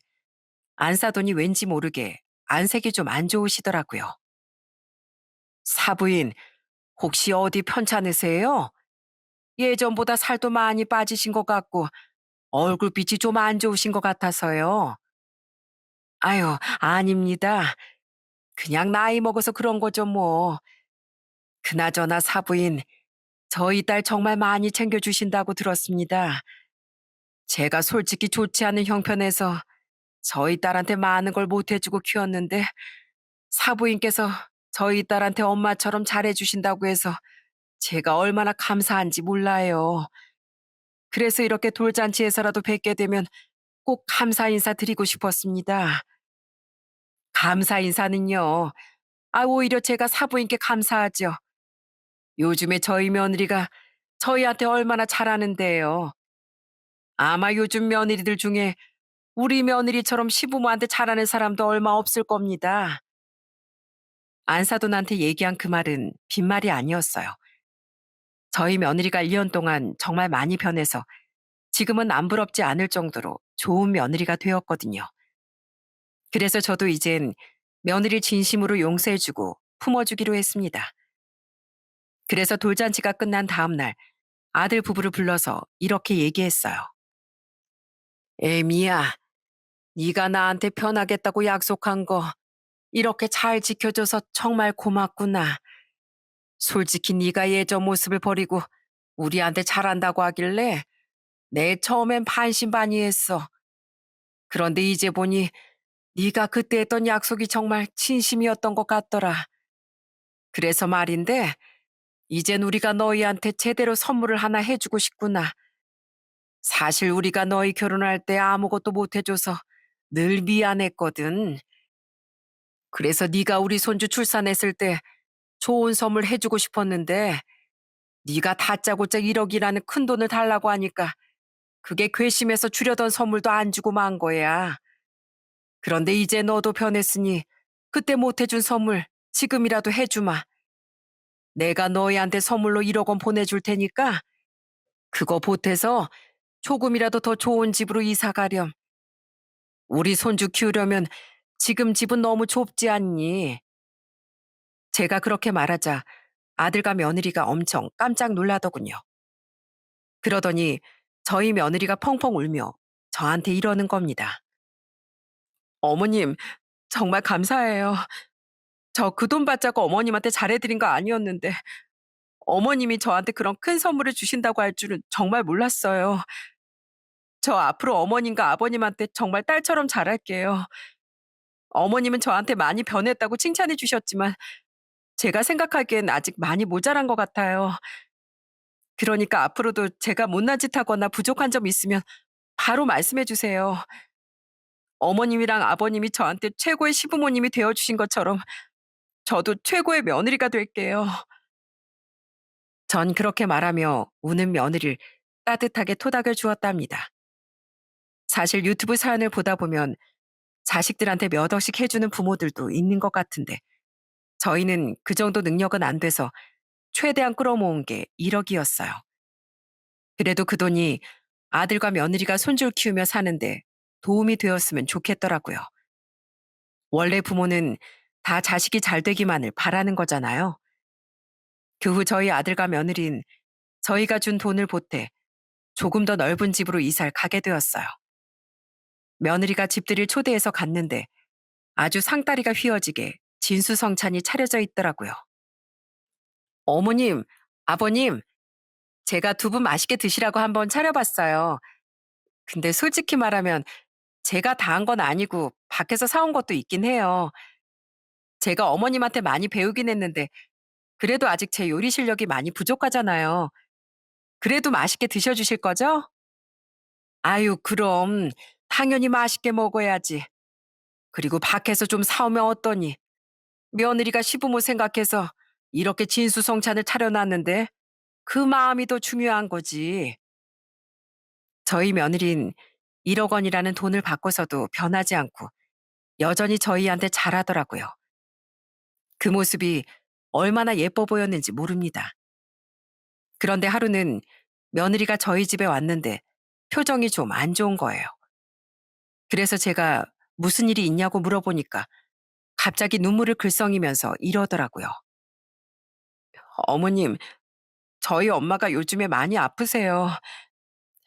안 사돈이 왠지 모르게 안색이 좀 안 좋으시더라고요. 사부인, 혹시 어디 편찮으세요? 예전보다 살도 많이 빠지신 것 같고 얼굴빛이 좀 안 좋으신 것 같아서요. 아유, 아닙니다. 그냥 나이 먹어서 그런 거죠, 뭐. 그나저나 사부인, 저희 딸 정말 많이 챙겨주신다고 들었습니다. 제가 솔직히 좋지 않은 형편에서 저희 딸한테 많은 걸 못해주고 키웠는데 사부인께서 저희 딸한테 엄마처럼 잘해주신다고 해서 제가 얼마나 감사한지 몰라요. 그래서 이렇게 돌잔치에서라도 뵙게 되면 꼭 감사 인사 드리고 싶었습니다. 감사 인사는요. 아, 오히려 제가 사부인께 감사하죠. 요즘에 저희 며느리가 저희한테 얼마나 잘하는데요. 아마 요즘 며느리들 중에 우리 며느리처럼 시부모한테 잘하는 사람도 얼마 없을 겁니다. 안사돈한테 얘기한 그 말은 빈말이 아니었어요. 저희 며느리가 1년 동안 정말 많이 변해서 지금은 안 부럽지 않을 정도로 좋은 며느리가 되었거든요. 그래서 저도 이젠 며느리 진심으로 용서해주고 품어주기로 했습니다. 그래서 돌잔치가 끝난 다음 날 아들 부부를 불러서 이렇게 얘기했어요. 에미야, 네가 나한테 편하겠다고 약속한 거 이렇게 잘 지켜줘서 정말 고맙구나. 솔직히 네가 예전 모습을 버리고 우리한테 잘한다고 하길래 내 처음엔 반신반의했어. 그런데 이제 보니 네가 그때 했던 약속이 정말 진심이었던 것 같더라. 그래서 말인데 이젠 우리가 너희한테 제대로 선물을 하나 해주고 싶구나. 사실 우리가 너희 결혼할 때 아무것도 못 해줘서 늘 미안했거든. 그래서 네가 우리 손주 출산했을 때 좋은 선물 해주고 싶었는데 네가 다짜고짜 1억이라는 큰 돈을 달라고 하니까 그게 괘씸해서 주려던 선물도 안 주고 만 거야. 그런데 이제 너도 변했으니 그때 못 해준 선물 지금이라도 해주마. 내가 너희한테 선물로 1억 원 보내줄 테니까 그거 보태서 조금이라도 더 좋은 집으로 이사 가렴. 우리 손주 키우려면 지금 집은 너무 좁지 않니? 제가 그렇게 말하자 아들과 며느리가 엄청 깜짝 놀라더군요. 그러더니 저희 며느리가 펑펑 울며 저한테 이러는 겁니다. 어머님, 정말 감사해요. 저 그 돈 받자고 어머님한테 잘해드린 거 아니었는데 어머님이 저한테 그런 큰 선물을 주신다고 할 줄은 정말 몰랐어요. 저 앞으로 어머님과 아버님한테 정말 딸처럼 잘할게요. 어머님은 저한테 많이 변했다고 칭찬해 주셨지만 제가 생각하기엔 아직 많이 모자란 것 같아요. 그러니까 앞으로도 제가 못난 짓 하거나 부족한 점 있으면 바로 말씀해 주세요. 어머님이랑 아버님이 저한테 최고의 시부모님이 되어 주신 것처럼 저도 최고의 며느리가 될게요. 전 그렇게 말하며 우는 며느리를 따뜻하게 토닥여 주었답니다. 사실 유튜브 사연을 보다 보면 자식들한테 몇 억씩 해주는 부모들도 있는 것 같은데 저희는 그 정도 능력은 안 돼서 최대한 끌어모은 게 1억이었어요. 그래도 그 돈이 아들과 며느리가 손주를 키우며 사는데 도움이 되었으면 좋겠더라고요. 원래 부모는 다 자식이 잘 되기만을 바라는 거잖아요. 그 후 저희 아들과 며느리는 저희가 준 돈을 보태 조금 더 넓은 집으로 이사를 가게 되었어요. 며느리가 집들이를 초대해서 갔는데 아주 상다리가 휘어지게 진수성찬이 차려져 있더라고요. 어머님, 아버님, 제가 두 분 맛있게 드시라고 한번 차려봤어요. 근데 솔직히 말하면 제가 다 한 건 아니고 밖에서 사온 것도 있긴 해요. 제가 어머님한테 많이 배우긴 했는데 그래도 아직 제 요리 실력이 많이 부족하잖아요. 그래도 맛있게 드셔주실 거죠? 아유, 그럼 당연히 맛있게 먹어야지. 그리고 밖에서 좀 사오면 어떠니? 며느리가 시부모 생각해서 이렇게 진수성찬을 차려놨는데 그 마음이 더 중요한 거지. 저희 며느린 1억 원이라는 돈을 받고서도 변하지 않고 여전히 저희한테 잘하더라고요. 그 모습이 얼마나 예뻐 보였는지 모릅니다. 그런데 하루는 며느리가 저희 집에 왔는데 표정이 좀 안 좋은 거예요. 그래서 제가 무슨 일이 있냐고 물어보니까 갑자기 눈물을 글썽이면서 이러더라고요. 어머님, 저희 엄마가 요즘에 많이 아프세요.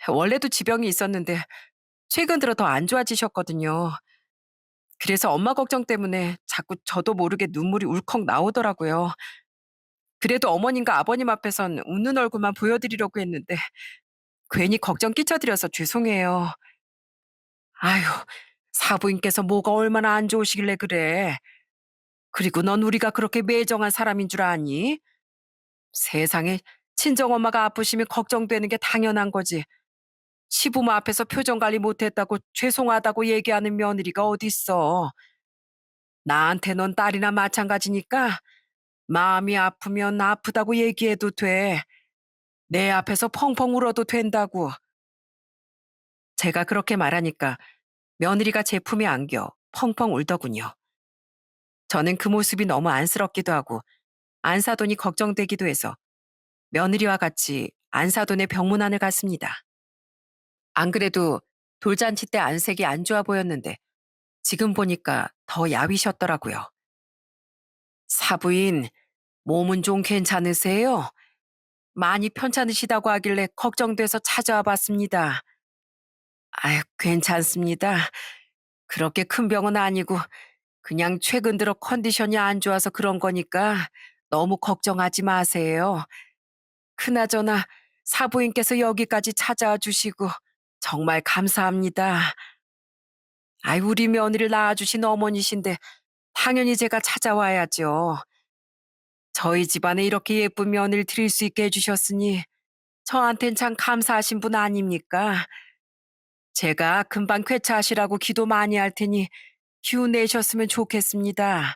원래도 지병이 있었는데 최근 들어 더 안 좋아지셨거든요. 그래서 엄마 걱정 때문에 자꾸 저도 모르게 눈물이 울컥 나오더라고요. 그래도 어머님과 아버님 앞에선 웃는 얼굴만 보여드리려고 했는데 괜히 걱정 끼쳐드려서 죄송해요. 아휴, 사부인께서 뭐가 얼마나 안 좋으시길래 그래. 그리고 넌 우리가 그렇게 매정한 사람인 줄 아니? 세상에 친정엄마가 아프시면 걱정되는 게 당연한 거지. 시부모 앞에서 표정 관리 못했다고 죄송하다고 얘기하는 며느리가 어딨어. 나한테 넌 딸이나 마찬가지니까 마음이 아프면 아프다고 얘기해도 돼. 내 앞에서 펑펑 울어도 된다고. 제가 그렇게 말하니까 며느리가 제 품에 안겨 펑펑 울더군요. 저는 그 모습이 너무 안쓰럽기도 하고 안 사돈이 걱정되기도 해서 며느리와 같이 안사돈의 병문안을 갔습니다. 안 그래도 돌잔치 때 안색이 안 좋아 보였는데 지금 보니까 더 야위셨더라고요. 사부인, 몸은 좀 괜찮으세요? 많이 편찮으시다고 하길래 걱정돼서 찾아와 봤습니다. 아유, 괜찮습니다. 그렇게 큰 병은 아니고 그냥 최근 들어 컨디션이 안 좋아서 그런 거니까 너무 걱정하지 마세요. 그나저나 사부인께서 여기까지 찾아와 주시고 정말 감사합니다. 아이, 우리 며느리를 낳아주신 어머니신데 당연히 제가 찾아와야죠. 저희 집안에 이렇게 예쁜 며느리를 드릴 수 있게 해주셨으니 저한텐 참 감사하신 분 아닙니까? 제가 금방 쾌차하시라고 기도 많이 할 테니 힘내셨으면 좋겠습니다.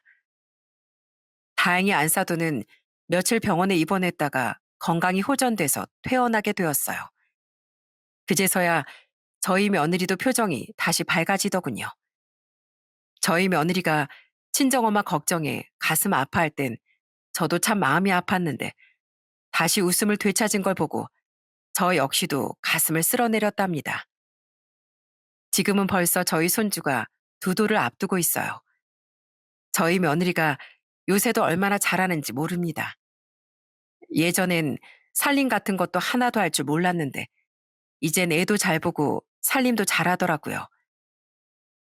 다행히 안사도는 며칠 병원에 입원했다가 건강이 호전돼서 퇴원하게 되었어요. 그제서야 저희 며느리도 표정이 다시 밝아지더군요. 저희 며느리가 친정엄마 걱정에 가슴 아파할 땐 저도 참 마음이 아팠는데 다시 웃음을 되찾은 걸 보고 저 역시도 가슴을 쓸어내렸답니다. 지금은 벌써 저희 손주가 두 돌을 앞두고 있어요. 저희 며느리가 요새도 얼마나 잘하는지 모릅니다. 예전엔 살림 같은 것도 하나도 할 줄 몰랐는데 이젠 애도 잘 보고 살림도 잘하더라고요.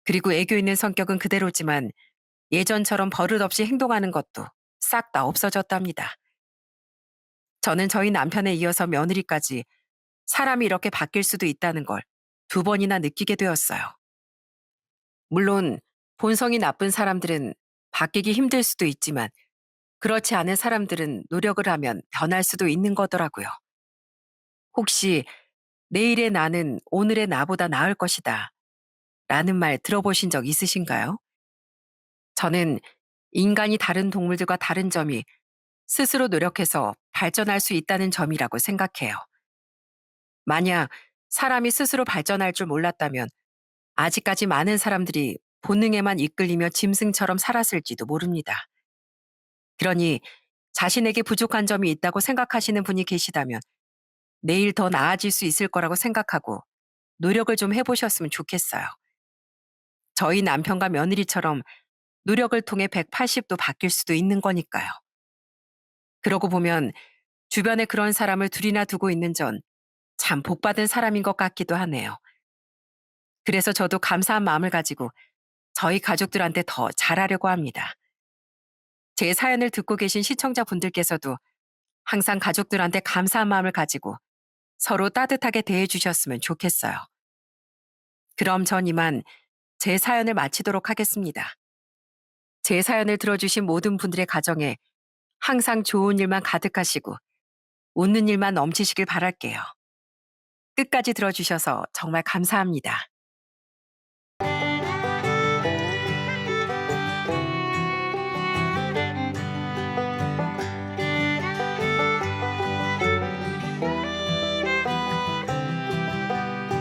그리고 애교 있는 성격은 그대로지만 예전처럼 버릇없이 행동하는 것도 싹 다 없어졌답니다. 저는 저희 남편에 이어서 며느리까지 사람이 이렇게 바뀔 수도 있다는 걸 두 번이나 느끼게 되었어요. 물론 본성이 나쁜 사람들은 바뀌기 힘들 수도 있지만 그렇지 않은 사람들은 노력을 하면 변할 수도 있는 거더라고요. 혹시 내일의 나는 오늘의 나보다 나을 것이다 라는 말 들어보신 적 있으신가요? 저는 인간이 다른 동물들과 다른 점이 스스로 노력해서 발전할 수 있다는 점이라고 생각해요. 만약 사람이 스스로 발전할 줄 몰랐다면 아직까지 많은 사람들이 본능에만 이끌리며 짐승처럼 살았을지도 모릅니다. 그러니 자신에게 부족한 점이 있다고 생각하시는 분이 계시다면 내일 더 나아질 수 있을 거라고 생각하고 노력을 좀 해보셨으면 좋겠어요. 저희 남편과 며느리처럼 노력을 통해 180도 바뀔 수도 있는 거니까요. 그러고 보면 주변에 그런 사람을 둘이나 두고 있는 전 참 복받은 사람인 것 같기도 하네요. 그래서 저도 감사한 마음을 가지고 저희 가족들한테 더 잘하려고 합니다. 제 사연을 듣고 계신 시청자분들께서도 항상 가족들한테 감사한 마음을 가지고 서로 따뜻하게 대해 주셨으면 좋겠어요. 그럼 전 이만 제 사연을 마치도록 하겠습니다. 제 사연을 들어주신 모든 분들의 가정에 항상 좋은 일만 가득하시고 웃는 일만 넘치시길 바랄게요. 끝까지 들어주셔서 정말 감사합니다.